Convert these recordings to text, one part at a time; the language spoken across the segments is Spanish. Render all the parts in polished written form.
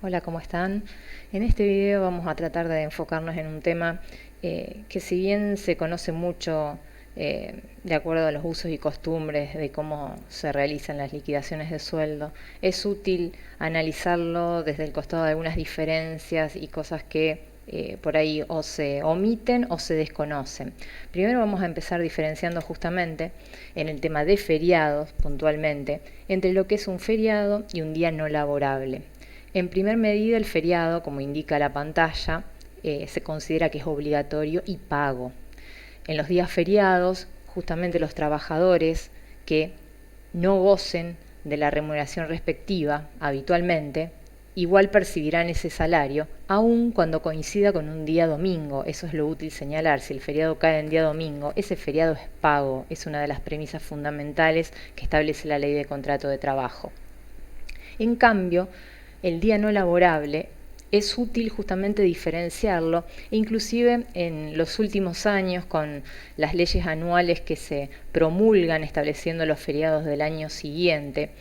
Hola, ¿cómo están? En este video vamos a tratar de enfocarnos en un tema que si bien se conoce mucho de acuerdo a los usos y costumbres de cómo se realizan las liquidaciones de sueldo, es útil analizarlo desde el costado de algunas diferencias y cosas que por ahí o se omiten o se desconocen. Primero vamos a empezar diferenciando justamente en el tema de feriados puntualmente entre lo que es un feriado y un día no laborable. En primer medida, el feriado, como indica la pantalla, se considera que es obligatorio y pago. En los días feriados, justamente los trabajadores que no gocen de la remuneración respectiva habitualmente, igual percibirán ese salario, aun cuando coincida con un día domingo. Eso es lo útil señalar. Si el feriado cae en día domingo, ese feriado es pago. Es una de las premisas fundamentales que establece la ley de contrato de trabajo. En cambio, el día no laborable es útil justamente diferenciarlo, e inclusive en los últimos años con las leyes anuales que se promulgan estableciendo los feriados del año siguiente,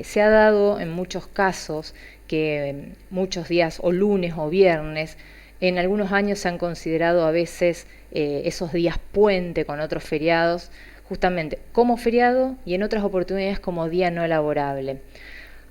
se ha dado en muchos casos que muchos días o lunes o viernes, en algunos años se han considerado a veces esos días puente con otros feriados justamente como feriado y en otras oportunidades como día no laborable.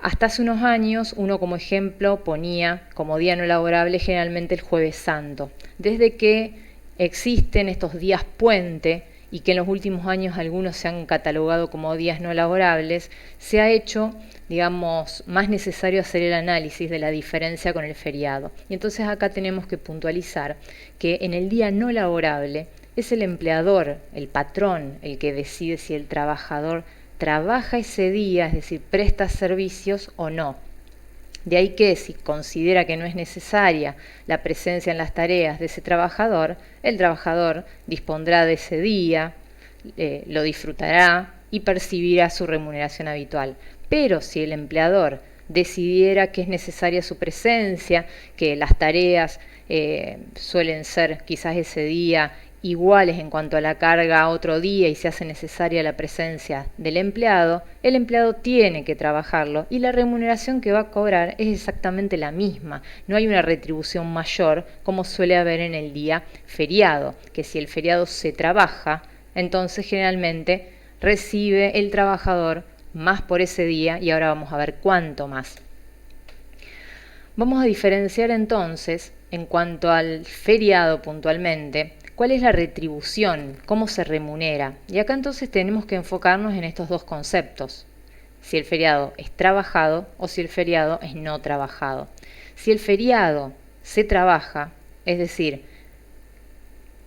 Hasta hace unos años uno como ejemplo ponía como día no laborable generalmente el Jueves Santo. Desde que existen estos días puente y que en los últimos años algunos se han catalogado como días no laborables, se ha hecho, digamos, más necesario hacer el análisis de la diferencia con el feriado. Y entonces acá tenemos que puntualizar que en el día no laborable es el empleador, el patrón, el que decide si el trabajador trabaja ese día, es decir, presta servicios o no. De ahí que si considera que no es necesaria la presencia en las tareas de ese trabajador, el trabajador dispondrá de ese día, lo disfrutará y percibirá su remuneración habitual. Pero si el empleador decidiera que es necesaria su presencia, que las tareas suelen ser quizás ese día iguales en cuanto a la carga a otro día y se hace necesaria la presencia del empleado, el empleado tiene que trabajarlo y la remuneración que va a cobrar es exactamente la misma. No hay una retribución mayor como suele haber en el día feriado, que si el feriado se trabaja, entonces generalmente recibe el trabajador más por ese día y ahora vamos a ver cuánto más. Vamos a diferenciar entonces, en cuanto al feriado puntualmente, cuál es la retribución, cómo se remunera. Y acá entonces tenemos que enfocarnos en estos dos conceptos. Si el feriado es trabajado o si el feriado es no trabajado. Si el feriado se trabaja, es decir,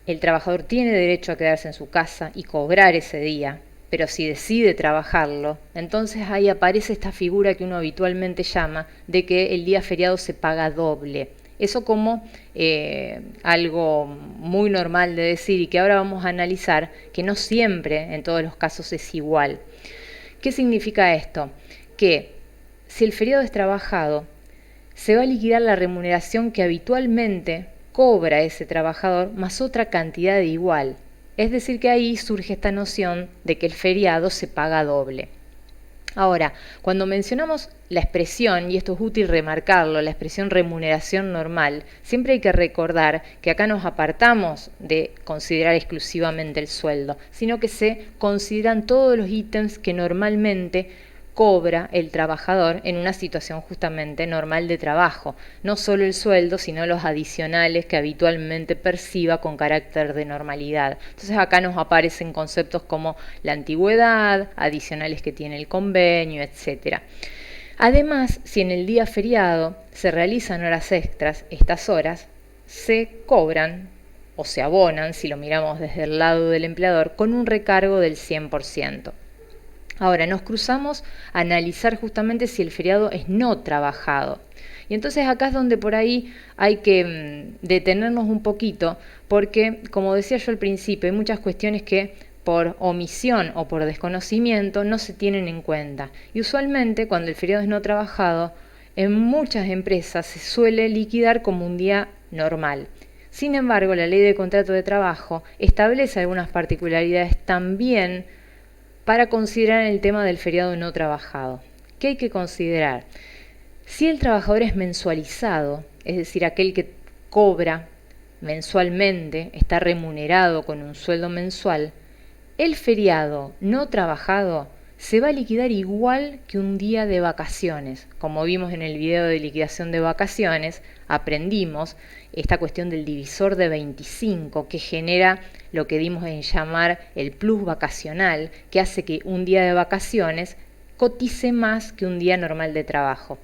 el trabajador tiene derecho a quedarse en su casa y cobrar ese día, pero si decide trabajarlo, entonces ahí aparece esta figura que uno habitualmente llama de que el día feriado se paga doble. Eso como algo muy normal de decir y que ahora vamos a analizar que no siempre en todos los casos es igual. ¿Qué significa esto? Que si el feriado es trabajado, se va a liquidar la remuneración que habitualmente cobra ese trabajador más otra cantidad de igual. Es decir, que ahí surge esta noción de que el feriado se paga doble. Ahora, cuando mencionamos la expresión, y esto es útil remarcarlo, la expresión remuneración normal, siempre hay que recordar que acá nos apartamos de considerar exclusivamente el sueldo, sino que se consideran todos los ítems que normalmente cobra el trabajador en una situación justamente normal de trabajo, no solo el sueldo, sino los adicionales que habitualmente perciba con carácter de normalidad. Entonces acá nos aparecen conceptos como la antigüedad, adicionales que tiene el convenio, etc. Además, si en el día feriado se realizan horas extras, estas horas se cobran o se abonan, si lo miramos desde el lado del empleador, con un recargo del 100%. Ahora, nos cruzamos a analizar justamente si el feriado es no trabajado. Y entonces acá es donde por ahí hay que detenernos un poquito, porque como decía yo al principio, hay muchas cuestiones que por omisión o por desconocimiento no se tienen en cuenta. Y usualmente cuando el feriado es no trabajado, en muchas empresas se suele liquidar como un día normal. Sin embargo, la ley de contrato de trabajo establece algunas particularidades también para considerar el tema del feriado no trabajado. ¿Qué hay que considerar? Si el trabajador es mensualizado, es decir, aquel que cobra mensualmente, está remunerado con un sueldo mensual, el feriado no trabajado se va a liquidar igual que un día de vacaciones. Como vimos en el video de liquidación de vacaciones, aprendimos esta cuestión del divisor de 25 que genera lo que dimos en llamar el plus vacacional, que hace que un día de vacaciones cotice más que un día normal de trabajo.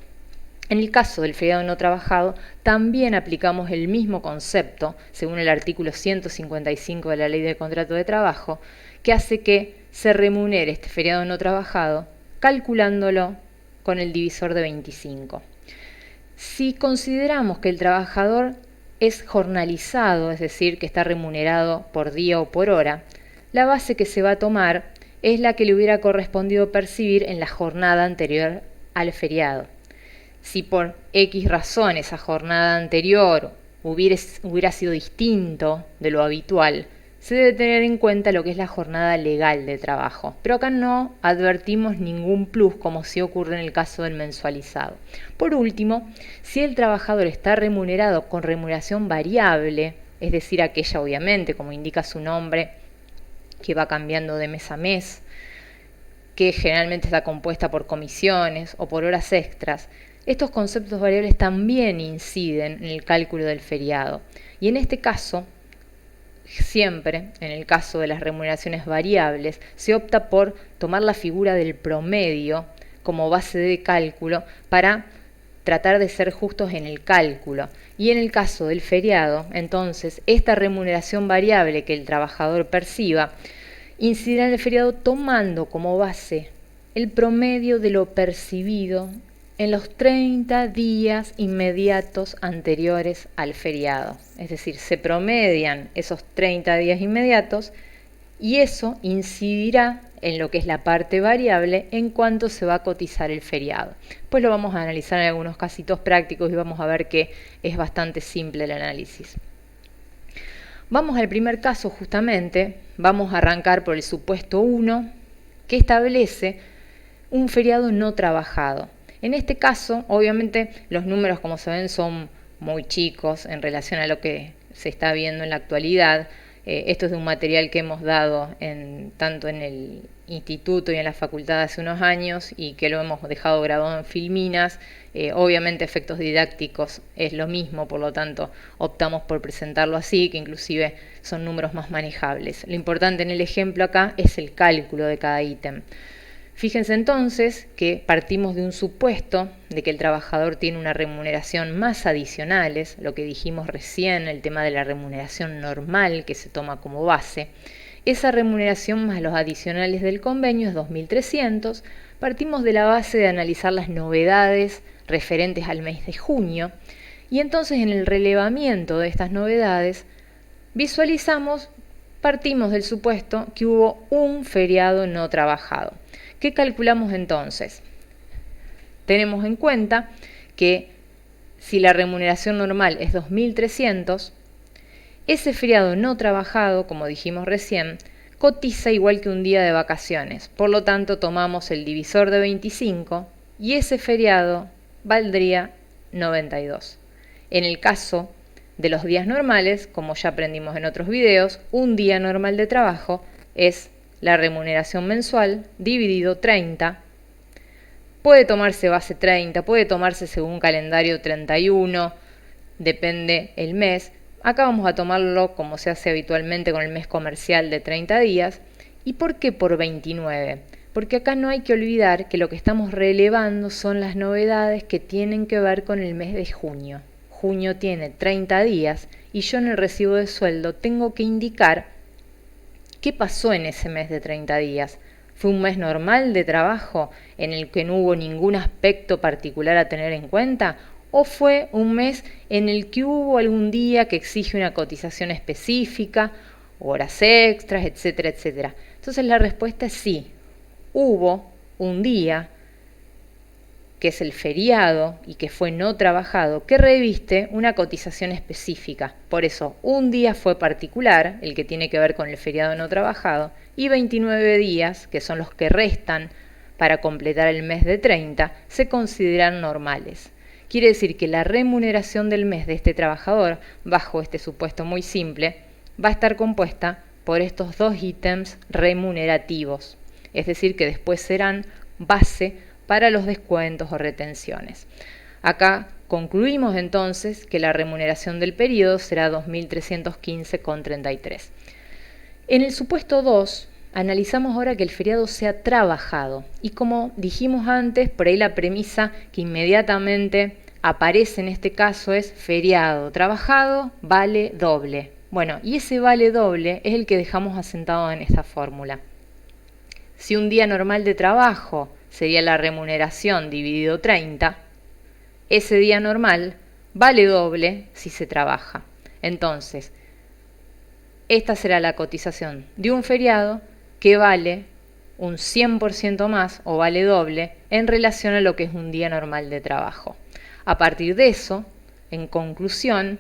En el caso del feriado no trabajado, también aplicamos el mismo concepto, según el artículo 155 de la Ley de Contrato de Trabajo, que hace que se remunere este feriado no trabajado calculándolo con el divisor de 25. Si consideramos que el trabajador es jornalizado, es decir, que está remunerado por día o por hora, la base que se va a tomar es la que le hubiera correspondido percibir en la jornada anterior al feriado. Si por X razón esa jornada anterior hubiera sido distinto de lo habitual, se debe tener en cuenta lo que es la jornada legal de trabajo. Pero acá no advertimos ningún plus, como sí ocurre en el caso del mensualizado. Por último, si el trabajador está remunerado con remuneración variable, es decir, aquella obviamente, como indica su nombre, que va cambiando de mes a mes, que generalmente está compuesta por comisiones o por horas extras, estos conceptos variables también inciden en el cálculo del feriado. Y en este caso, siempre, en el caso de las remuneraciones variables, se opta por tomar la figura del promedio como base de cálculo para tratar de ser justos en el cálculo. Y en el caso del feriado, entonces, esta remuneración variable que el trabajador perciba incidirá en el feriado tomando como base el promedio de lo percibido en los 30 días inmediatos anteriores al feriado. Es decir, se promedian esos 30 días inmediatos y eso incidirá en lo que es la parte variable en cuanto se va a cotizar el feriado. Pues lo vamos a analizar en algunos casitos prácticos y vamos a ver que es bastante simple el análisis. Vamos al primer caso justamente, vamos a arrancar por el supuesto 1, que establece un feriado no trabajado. En este caso, obviamente, los números, como se ven, son muy chicos en relación a lo que se está viendo en la actualidad. Esto es de un material que hemos dado tanto en el instituto y en la facultad hace unos años y que lo hemos dejado grabado en Filminas. Obviamente, efectos didácticos es lo mismo, por lo tanto, optamos por presentarlo así, que inclusive son números más manejables. Lo importante en el ejemplo acá es el cálculo de cada ítem. Fíjense entonces que partimos de un supuesto de que el trabajador tiene una remuneración más adicionales, lo que dijimos recién, el tema de la remuneración normal que se toma como base. Esa remuneración más los adicionales del convenio es 2.300. Partimos de la base de analizar las novedades referentes al mes de junio y entonces en el relevamiento de estas novedades partimos del supuesto que hubo un feriado no trabajado. ¿Qué calculamos entonces? Tenemos en cuenta que si la remuneración normal es 2.300, ese feriado no trabajado, como dijimos recién, cotiza igual que un día de vacaciones. Por lo tanto, tomamos el divisor de 25 y ese feriado valdría 92. En el caso de los días normales, como ya aprendimos en otros videos, un día normal de trabajo es la remuneración mensual dividido 30. Puede tomarse base 30, puede tomarse según calendario 31, depende el mes. Acá vamos a tomarlo como se hace habitualmente con el mes comercial de 30 días. ¿Y por qué por 29? Porque acá no hay que olvidar que lo que estamos relevando son las novedades que tienen que ver con el mes de junio. Junio tiene 30 días y yo en el recibo de sueldo tengo que indicar ¿qué pasó en ese mes de 30 días? ¿Fue un mes normal de trabajo en el que no hubo ningún aspecto particular a tener en cuenta? ¿O fue un mes en el que hubo algún día que exige una cotización específica, horas extras, etcétera, etcétera? Entonces la respuesta es sí. Hubo un día que es el feriado y que fue no trabajado, que reviste una cotización específica. Por eso, un día fue particular, el que tiene que ver con el feriado no trabajado, y 29 días, que son los que restan para completar el mes de 30 se consideran normales. Quiere decir que la remuneración del mes de este trabajador, bajo este supuesto muy simple, va a estar compuesta por estos dos ítems remunerativos, es decir, que después serán base para los descuentos o retenciones. Acá concluimos entonces que la remuneración del periodo será 2.315,33. En el supuesto 2, analizamos ahora que el feriado sea trabajado. Y como dijimos antes, por ahí la premisa que inmediatamente aparece en este caso es feriado trabajado vale doble. Bueno, y ese vale doble es el que dejamos asentado en esta fórmula. Si un día normal de trabajo sería la remuneración dividido 30, ese día normal vale doble si se trabaja. Entonces, esta será la cotización de un feriado que vale un 100% más o vale doble en relación a lo que es un día normal de trabajo. A partir de eso, en conclusión,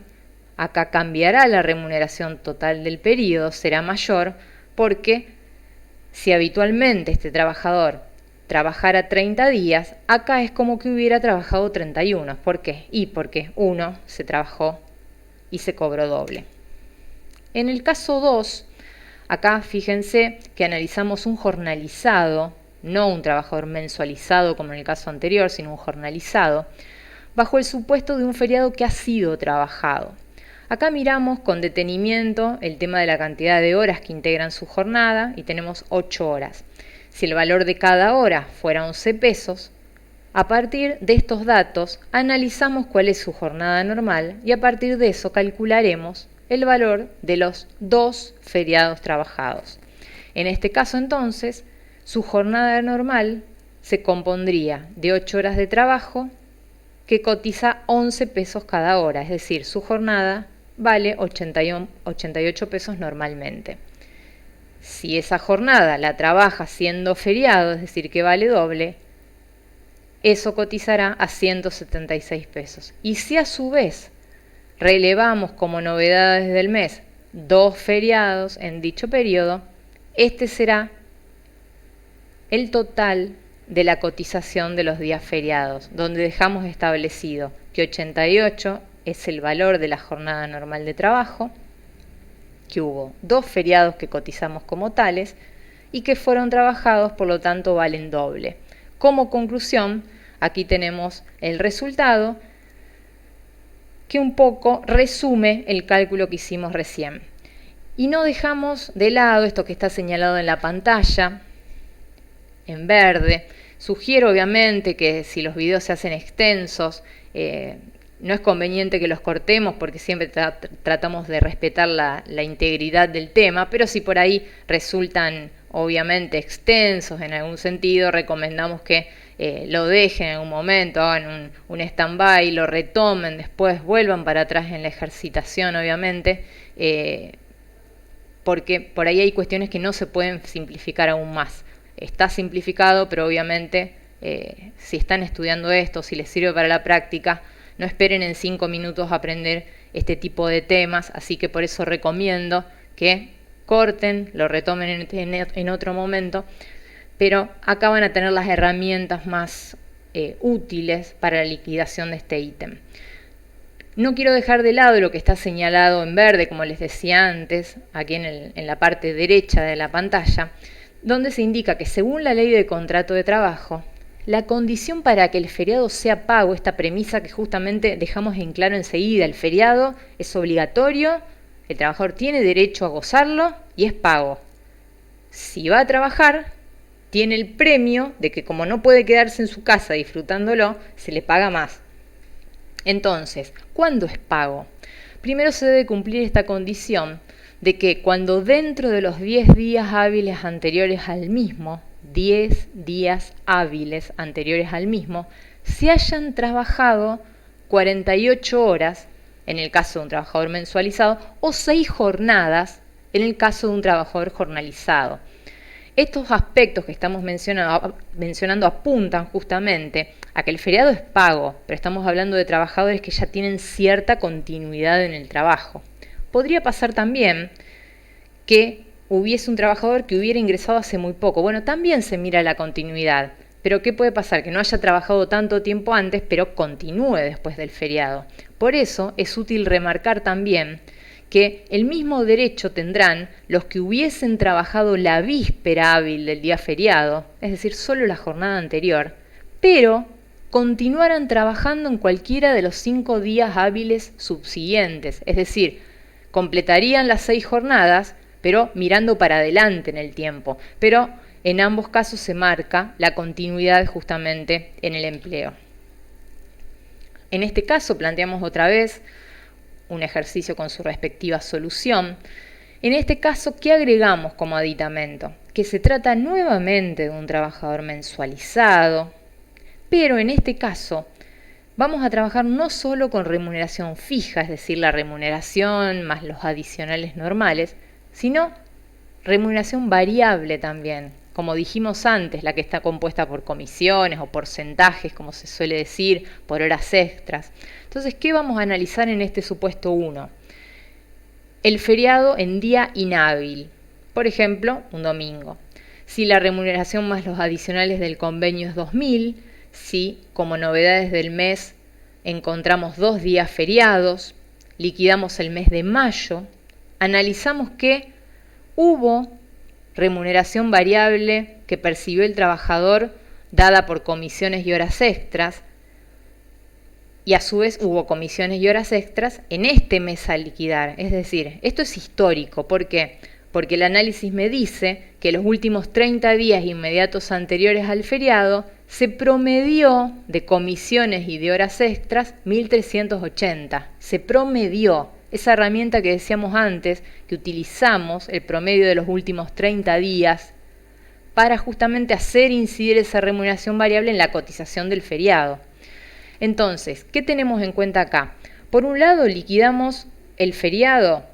acá cambiará la remuneración total del periodo, será mayor, porque si habitualmente este trabajador trabajara 30 días, acá es como que hubiera trabajado 31. ¿Por qué? Y porque uno se trabajó y se cobró doble. En el caso 2, acá fíjense que analizamos un jornalizado, no un trabajador mensualizado como en el caso anterior, sino un jornalizado, bajo el supuesto de un feriado que ha sido trabajado. Acá miramos con detenimiento el tema de la cantidad de horas que integran su jornada y tenemos 8 horas. Si el valor de cada hora fuera 11 pesos, a partir de estos datos analizamos cuál es su jornada normal y a partir de eso calcularemos el valor de los 2 feriados trabajados. En este caso entonces, su jornada normal se compondría de 8 horas de trabajo que cotiza 11 pesos cada hora, es decir, su jornada vale 88 pesos normalmente. Si esa jornada la trabaja siendo feriado, es decir, que vale doble, eso cotizará a 176 pesos. Y si a su vez relevamos como novedades del mes 2 feriados en dicho periodo, este será el total de la cotización de los días feriados, donde dejamos establecido que 88 es el valor de la jornada normal de trabajo, que hubo 2 feriados que cotizamos como tales y que fueron trabajados, por lo tanto valen doble. Como conclusión, aquí tenemos el resultado que un poco resume el cálculo que hicimos recién. Y no dejamos de lado esto que está señalado en la pantalla, en verde. Sugiero obviamente que si los videos se hacen extensos, no es conveniente que los cortemos porque siempre tratamos de respetar la integridad del tema, pero si por ahí resultan obviamente extensos en algún sentido, recomendamos que lo dejen en algún momento, hagan un stand-by, lo retomen, después vuelvan para atrás en la ejercitación obviamente, porque por ahí hay cuestiones que no se pueden simplificar aún más. Está simplificado, pero obviamente si están estudiando esto, si les sirve para la práctica, no esperen en 5 minutos aprender este tipo de temas, así que por eso recomiendo que corten, lo retomen en otro momento, pero acá van a tener las herramientas más útiles para la liquidación de este ítem. No quiero dejar de lado lo que está señalado en verde, como les decía antes, aquí en la parte derecha de la pantalla, donde se indica que según la ley de contrato de trabajo, la condición para que el feriado sea pago, esta premisa que justamente dejamos en claro enseguida, el feriado es obligatorio, el trabajador tiene derecho a gozarlo y es pago. Si va a trabajar, tiene el premio de que como no puede quedarse en su casa disfrutándolo, se le paga más. Entonces, ¿cuándo es pago? Primero se debe cumplir esta condición de que cuando dentro de los 10 días hábiles anteriores al mismo, 10 días hábiles anteriores al mismo, se hayan trabajado 48 horas, en el caso de un trabajador mensualizado, o 6 jornadas, en el caso de un trabajador jornalizado. Estos aspectos que estamos mencionando apuntan justamente a que el feriado es pago, pero estamos hablando de trabajadores que ya tienen cierta continuidad en el trabajo. Podría pasar también que hubiese un trabajador que hubiera ingresado hace muy poco. Bueno, también se mira la continuidad. Pero ¿qué puede pasar? Que no haya trabajado tanto tiempo antes, pero continúe después del feriado. Por eso es útil remarcar también que el mismo derecho tendrán los que hubiesen trabajado la víspera hábil del día feriado, es decir, solo la jornada anterior, pero continuaran trabajando en cualquiera de los 5 días hábiles subsiguientes, es decir, completarían las 6 jornadas, pero mirando para adelante en el tiempo. Pero en ambos casos se marca la continuidad justamente en el empleo. En este caso planteamos otra vez un ejercicio con su respectiva solución. En este caso, ¿qué agregamos como aditamento? Que se trata nuevamente de un trabajador mensualizado, pero en este caso vamos a trabajar no solo con remuneración fija, es decir, la remuneración más los adicionales normales, sino remuneración variable también, como dijimos antes, la que está compuesta por comisiones o porcentajes, como se suele decir, por horas extras. Entonces, ¿qué vamos a analizar en este supuesto 1? El feriado en día inhábil, por ejemplo, un domingo. Si la remuneración más los adicionales del convenio es 2.000, si como novedades del mes encontramos 2 días feriados, liquidamos el mes de mayo, analizamos que hubo remuneración variable que percibió el trabajador dada por comisiones y horas extras, y a su vez hubo comisiones y horas extras en este mes a liquidar. Es decir, esto es histórico. ¿Por qué? Porque el análisis me dice que los últimos 30 días inmediatos anteriores al feriado se promedió de comisiones y de horas extras 1.380. Se promedió. Esa herramienta que decíamos antes, que utilizamos, el promedio de los últimos 30 días, para justamente hacer incidir esa remuneración variable en la cotización del feriado. Entonces, ¿qué tenemos en cuenta acá? Por un lado, liquidamos el feriado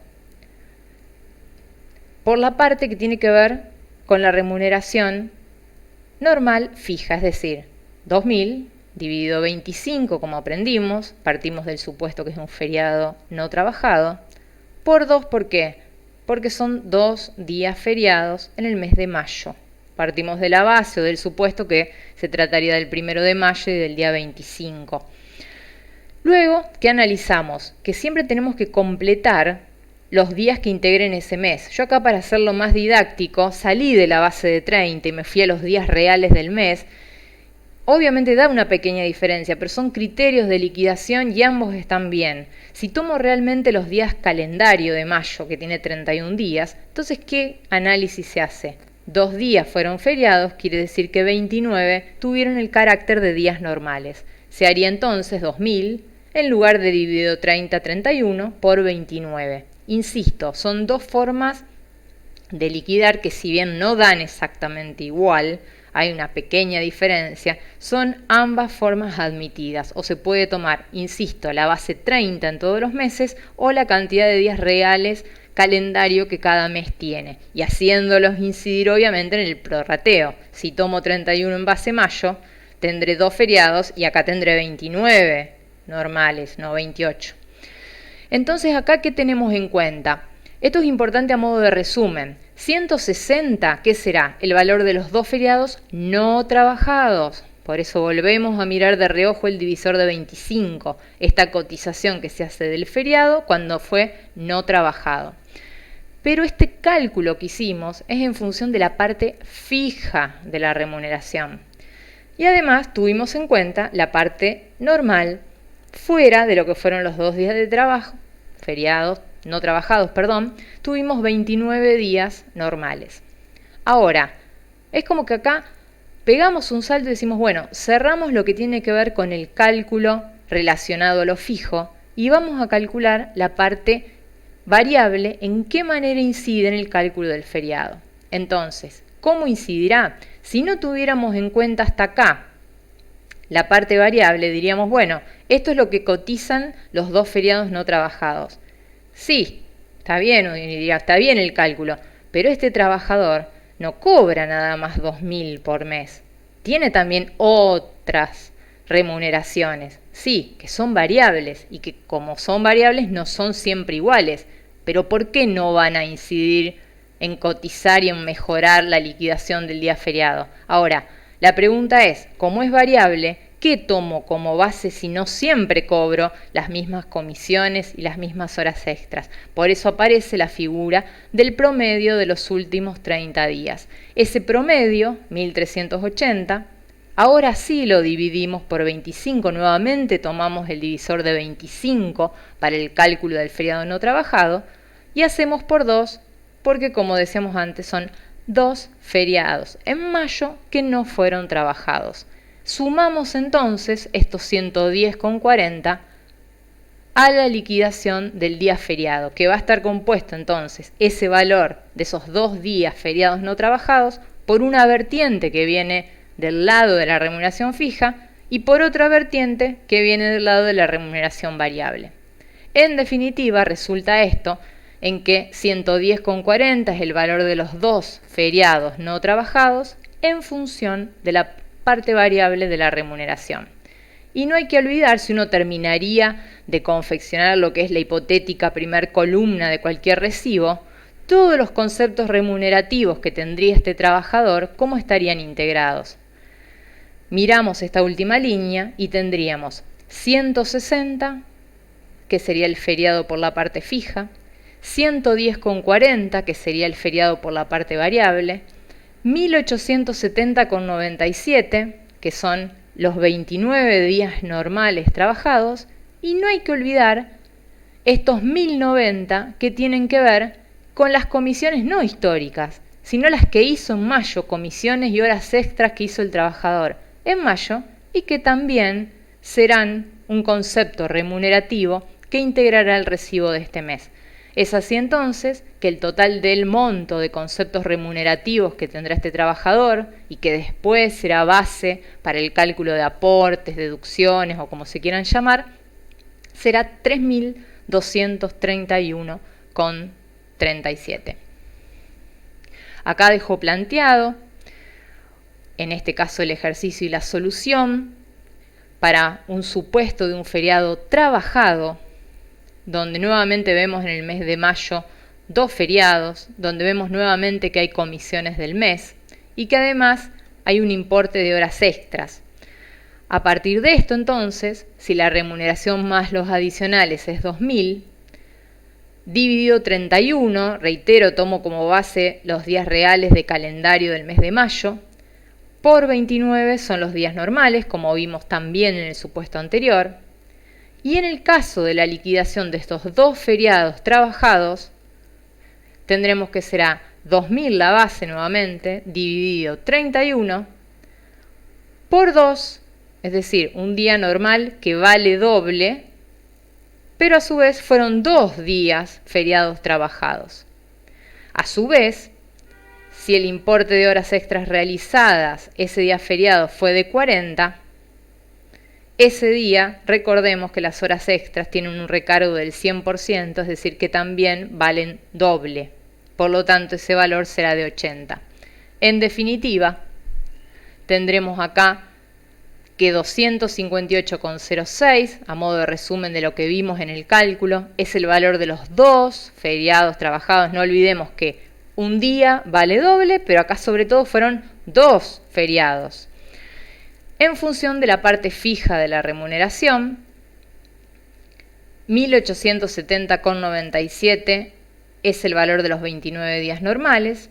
por la parte que tiene que ver con la remuneración normal fija, es decir, 2.000 dividido 25, como aprendimos, partimos del supuesto que es un feriado no trabajado, por 2, ¿por qué? Porque son 2 días feriados en el mes de mayo. Partimos de la base o del supuesto que se trataría del 1 de mayo y del día 25. Luego, ¿qué analizamos? Que siempre tenemos que completar los días que integren ese mes. Yo acá, para hacerlo más didáctico, salí de la base de 30 y me fui a los días reales del mes. Obviamente da una pequeña diferencia, pero son criterios de liquidación y ambos están bien. Si tomo realmente los días calendario de mayo, que tiene 31 días, entonces, ¿qué análisis se hace? 2 días fueron feriados, quiere decir que 29 tuvieron el carácter de días normales. Se haría entonces 2.000 en lugar de dividido 30-31 por 29. Insisto, son 2 formas de liquidar que, si bien no dan exactamente igual, hay una pequeña diferencia, son ambas formas admitidas, o se puede tomar, insisto, la base 30 en todos los meses o la cantidad de días reales calendario que cada mes tiene, y haciéndolos incidir obviamente en el prorrateo. Si tomo 31 en base mayo, tendré 2 feriados y acá tendré 29 normales, no 28. Entonces, acá, ¿qué tenemos en cuenta? Esto es importante a modo de resumen. 160, ¿qué será? El valor de los 2 feriados no trabajados. Por eso volvemos a mirar de reojo el divisor de 25, esta cotización que se hace del feriado cuando fue no trabajado. Pero este cálculo que hicimos es en función de la parte fija de la remuneración. Y además tuvimos en cuenta la parte normal, fuera de lo que fueron los 2 días de trabajo, feriados, no trabajados, tuvimos 29 días normales. Ahora, es como que acá pegamos un salto y decimos, bueno, cerramos lo que tiene que ver con el cálculo relacionado a lo fijo y vamos a calcular la parte variable, en qué manera incide en el cálculo del feriado. Entonces, ¿cómo incidirá? Si no tuviéramos en cuenta hasta acá la parte variable, diríamos, bueno, esto es lo que cotizan los 2 feriados no trabajados. Sí, está bien, diría, está bien el cálculo, pero este trabajador no cobra nada más 2.000 por mes. Tiene también otras remuneraciones, sí, que son variables y que, como son variables, no son siempre iguales. Pero ¿por qué no van a incidir en cotizar y en mejorar la liquidación del día feriado? Ahora, La pregunta es, como es variable, ¿qué tomo como base si no siempre cobro las mismas comisiones y las mismas horas extras? Por eso aparece la figura del promedio de los últimos 30 días. Ese promedio, 1380, ahora sí lo dividimos por 25 nuevamente, tomamos el divisor de 25 para el cálculo del feriado no trabajado y hacemos por 2 porque, como decíamos antes, son 2 feriados en mayo que no fueron trabajados. Sumamos entonces estos 110,40 a la liquidación del día feriado, que va a estar compuesto entonces ese valor de esos 2 días feriados no trabajados por una vertiente que viene del lado de la remuneración fija y por otra vertiente que viene del lado de la remuneración variable. En definitiva, resulta esto en que 110,40 es el valor de los 2 feriados no trabajados en función de la parte variable de la remuneración. Y no hay que olvidar, si uno terminaría de confeccionar lo que es la hipotética primer columna de cualquier recibo, todos los conceptos remunerativos que tendría este trabajador, ¿cómo estarían integrados? Miramos esta última línea y tendríamos 160, que sería el feriado por la parte fija, 110,40, que sería el feriado por la parte variable, 1870,97, que son los 29 días normales trabajados, y no hay que olvidar estos 1090 que tienen que ver con las comisiones no históricas, sino las que hizo en mayo, comisiones y horas extras que hizo el trabajador en mayo y que también serán un concepto remunerativo que integrará el recibo de este mes. Es así entonces que el total del monto de conceptos remunerativos que tendrá este trabajador y que después será base para el cálculo de aportes, deducciones o como se quieran llamar, será 3.231,37. Acá dejo planteado, en este caso el ejercicio y la solución, para un supuesto de un feriado trabajado, donde nuevamente vemos en el mes de mayo 2 feriados, donde vemos nuevamente que hay comisiones del mes y que además hay un importe de horas extras. A partir de esto entonces, si la remuneración más los adicionales es 2.000, dividido 31, reitero, tomo como base los días reales de calendario del mes de mayo, por 29 son los días normales, como vimos también en el supuesto anterior. Y en el caso de la liquidación de estos 2 feriados trabajados, tendremos que será 2.000 la base nuevamente, dividido 31 por 2, es decir, un día normal que vale doble, pero a su vez fueron 2 días feriados trabajados. A su vez, si el importe de horas extras realizadas ese día feriado fue de 40, ese día, recordemos que las horas extras tienen un recargo del 100%, es decir, que también valen doble. Por lo tanto, ese valor será de 80. En definitiva, tendremos acá que 258,06, a modo de resumen de lo que vimos en el cálculo, es el valor de los 2 feriados trabajados. No olvidemos que un día vale doble, pero acá sobre todo fueron 2 feriados. En función de la parte fija de la remuneración, 1870,97 es el valor de los 29 días normales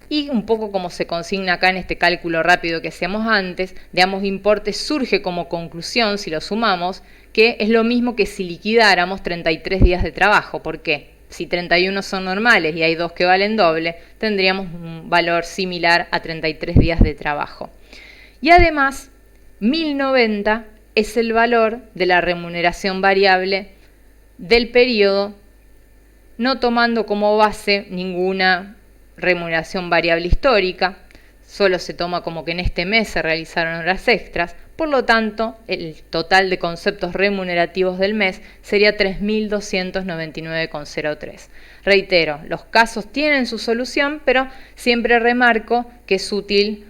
y un poco como se consigna acá en este cálculo rápido que hacíamos antes, de ambos importes surge como conclusión, si lo sumamos, que es lo mismo que si liquidáramos 33 días de trabajo. ¿Por qué? Si 31 son normales y hay 2 que valen doble, tendríamos un valor similar a 33 días de trabajo. Y además, 1090 es el valor de la remuneración variable del periodo, no tomando como base ninguna remuneración variable histórica, solo se toma como que en este mes se realizaron horas extras, por lo tanto, el total de conceptos remunerativos del mes sería 3.299,03. Reitero, los casos tienen su solución, pero siempre remarco que es útil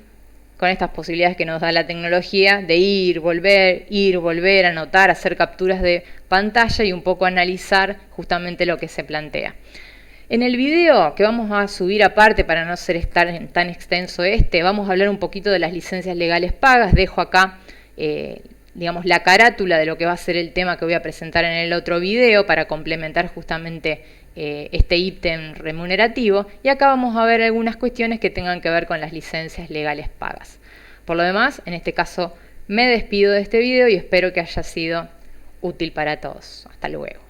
con estas posibilidades que nos da la tecnología de ir, volver, anotar, hacer capturas de pantalla y un poco analizar justamente lo que se plantea. En el video que vamos a subir aparte para no ser tan extenso vamos a hablar un poquito de las licencias legales pagas. Dejo acá, digamos, la carátula de lo que va a ser el tema que voy a presentar en el otro video para complementar justamente este ítem remunerativo. Y acá vamos a ver algunas cuestiones que tengan que ver con las licencias legales pagas. Por lo demás, en este caso, me despido de este video y espero que haya sido útil para todos. Hasta luego.